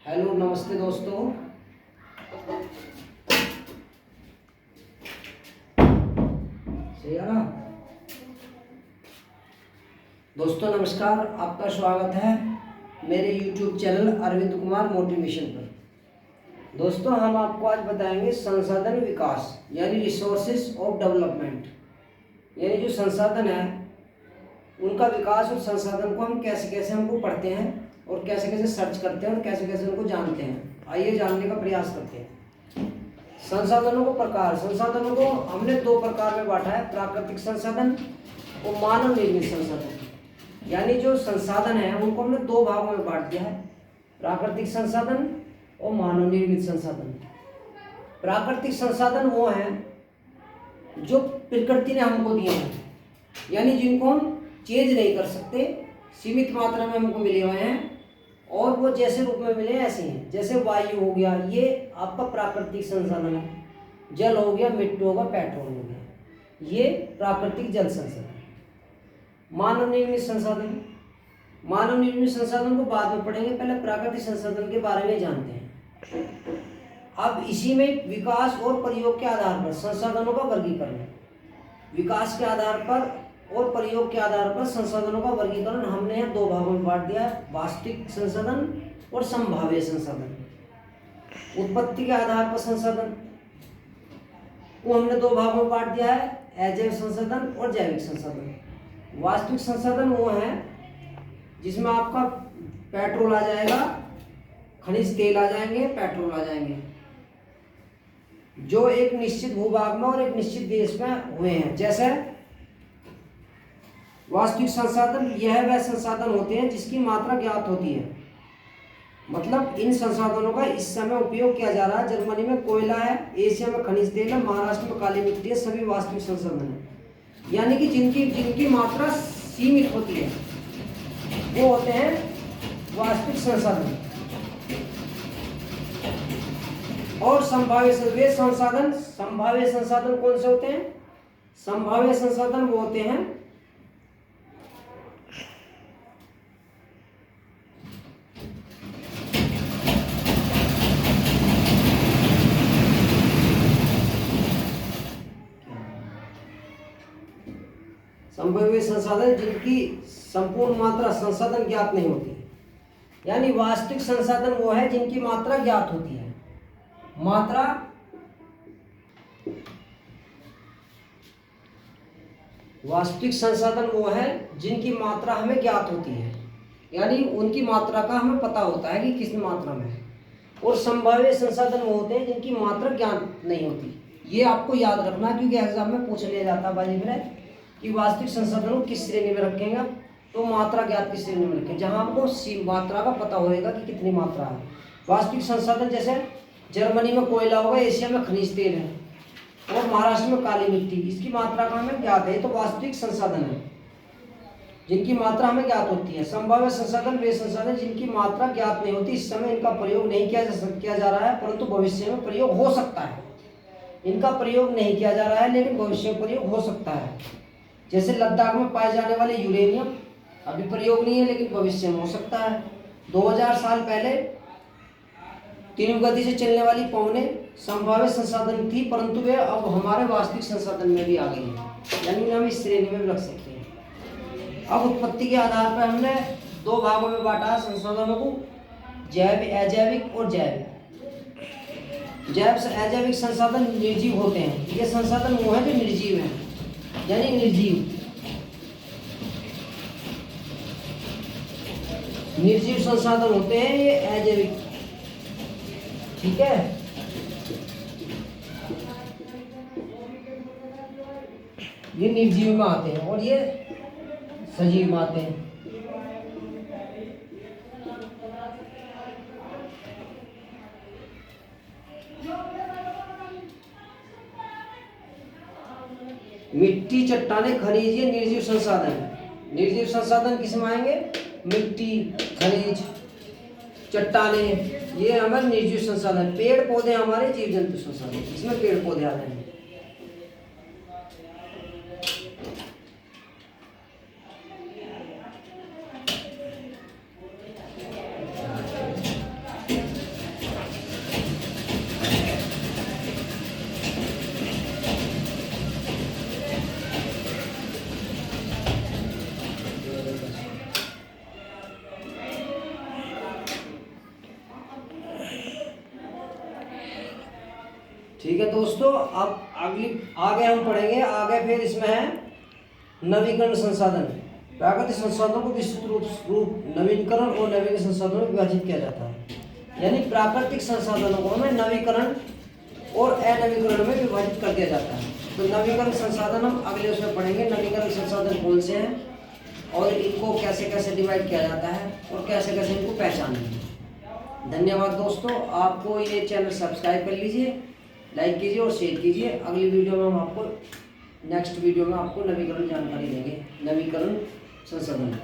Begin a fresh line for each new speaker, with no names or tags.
Hello नमस्ते दोस्तों। सही है ना दोस्तों, नमस्कार। आपका स्वागत है मेरे YouTube channel Arvind Kumar motivation पर। दोस्तों, हम आपको आज बताएंगे संसाधन विकास यानी रिसोर्सेज ऑफ डेवलपमेंट, यानी जो संसाधन है उनका विकास और संसाधन को हम कैसे कैसे हमको पढ़ते हैं और कैसे कैसे सर्च करते हैं और कैसे कैसे उनको जानते हैं। आइए जानने का प्रयास करते हैं। संसाधनों को प्रकार, संसाधनों को हमने दो प्रकार में बांटा है, प्राकृतिक संसाधन और मानव निर्मित संसाधन। यानी जो संसाधन है उनको हमने दो भागों में बांट दिया है, प्राकृतिक संसाधन और मानव निर्मित संसाधन। प्राकृतिक संसाधन वो हैं जो प्रकृति ने हमको दिए हैं, यानी जिनको हम चेंज नहीं कर सकते, सीमित मात्रा में हमको मिले हुए हैं और वो जैसे रूप में मिले ऐसे हैं। जैसे वायु हो गया, ये आपका प्राकृतिक संसाधन है। जल हो गया, मिट्टी होगा, पेट्रोल हो गया, ये प्राकृतिक जल संसाधन। मानव निर्मित संसाधन, मानव निर्मित संसाधन को बाद में पढ़ेंगे, पहले प्राकृतिक संसाधन के बारे में जानते हैं। अब इसी में विकास और प्रयोग के आधार पर संसाधनों का वर्गीकरण, विकास के आधार पर और प्रयोग के आधार पर संसाधनों का वर्गीकरण हमने यहाँ दो भागों में बांट दिया है, वास्तविक संसाधन और संभाव्य संसाधन। उत्पत्ति के आधार पर संसाधन को हमने दो भागों में बांट दिया है, अजैव संसाधन और जैविक संसाधन। वास्तविक संसाधन वो है जिसमें आपका पेट्रोल आ जाएगा, खनिज तेल आ जाएंगे, पेट्रोल आ जाएंगे, जो एक निश्चित भूभाग में और एक निश्चित देश में हुए हैं। जैसे वास्तविक संसाधन, यह वह संसाधन होते हैं जिसकी मात्रा ज्ञात होती है, मतलब इन संसाधनों का इस समय उपयोग किया जा रहा है। जर्मनी में कोयला है, एशिया में खनिज तेल है, महाराष्ट्र में काली मिट्टी है, सभी वास्तविक संसाधन है। यानी कि जिनकी मात्रा सीमित होती है वो होते हैं वास्तविक संसाधन। और संभाव्य संसाधन, संभाव्य संसाधन कौन से होते हैं? संभाव्य संसाधन वो होते हैं संभाव्य संसाधन जिनकी संपूर्ण मात्रा संसाधन ज्ञात नहीं होती। यानी वास्तविक संसाधन वो है जिनकी मात्रा ज्ञात होती है। मात्रा वास्तविक संसाधन वो है जिनकी मात्रा हमें ज्ञात होती है, यानी उनकी मात्रा का हमें पता होता है कि किस मात्रा में है। और संभाव्य संसाधन वो होते हैं जिनकी मात्रा ज्ञात नहीं होती। ये आपको याद रखना, क्योंकि एग्जाम में पूछ लिया जाता है बाजी में कि वास्तविक संसाधनों किस श्रेणी में रखेंगे, तो मात्रा ज्ञात किस श्रेणी में रखें, जहां आपको मात्रा का पता होएगा कि कितनी मात्रा है। वास्तविक संसाधन जैसे जर्मनी में कोयला होगा, एशिया में खनिज तेल है और महाराष्ट्र में काली मिट्टी, इसकी मात्रा का हमें ज्ञात है, तो वास्तविक संसाधन है जिनकी मात्रा हमें ज्ञात होती है। संभाव्य संसाधन वे संसाधन जिनकी मात्रा ज्ञात नहीं होती, इस समय इनका प्रयोग नहीं किया जा रहा है, परंतु भविष्य में प्रयोग हो सकता है। इनका प्रयोग नहीं किया जा रहा है लेकिन भविष्य में प्रयोग हो सकता है। जैसे लद्दाख में पाए जाने वाले यूरेनियम, अभी प्रयोग नहीं है लेकिन भविष्य में हो सकता है। 2000 साल पहले तीव्र गति से चलने वाली पवनें संभाव्य संसाधन थी, परंतु वे अब हमारे वास्तविक संसाधन में भी आ गई हैं, यानी हम इस श्रेणी में भी रख सकते हैं। अब उत्पत्ति के आधार पर हमने दो भागों में बांटा संसाधनों को, जैव अजैविक और जैविक। अजैविक संसाधन निर्जीव होते हैं। ये संसाधन वो है जो निर्जीव है, यानी निर्जीव संसाधन होते हैं ये अजैविक। ठीक है, ये निर्जीव में आते हैं और ये सजीव में आते हैं। मिट्टी, चट्टाने, खनिज ये निर्जीव संसाधन है। निर्जीव संसाधन किसमें आएंगे? मिट्टी, खनिज, चट्टाने, ये हमारे निर्जीव संसाधन। पेड़ पौधे हमारे जीव जंतु संसाधन, इसमें पेड़ पौधे आते हैं। ठीक है दोस्तों, अब आगे हम पढ़ेंगे। आगे फिर इसमें है नवीकरण संसाधन। प्राकृतिक संसाधनों को विस्तृत रूप नवीकरण और नवीकरण संसाधनों में विभाजित किया जाता है। यानी प्राकृतिक संसाधनों को हमें नवीकरण और अनवीकरण में विभाजित कर दिया जाता है। तो नवीकरण संसाधन हम अगले उसमें पढ़ेंगे, नवीकरण संसाधन कौन से हैं और इनको कैसे कैसे डिवाइड किया जाता है और कैसे कैसे इनको पहचानेंगे। धन्यवाद दोस्तों, आपको ये चैनल सब्सक्राइब कर लीजिए, लाइक कीजिए और शेयर कीजिए। अगली वीडियो में हम आपको नेक्स्ट वीडियो में आपको नवीकरण जानकारी देंगे, नवीकरण संसाधन।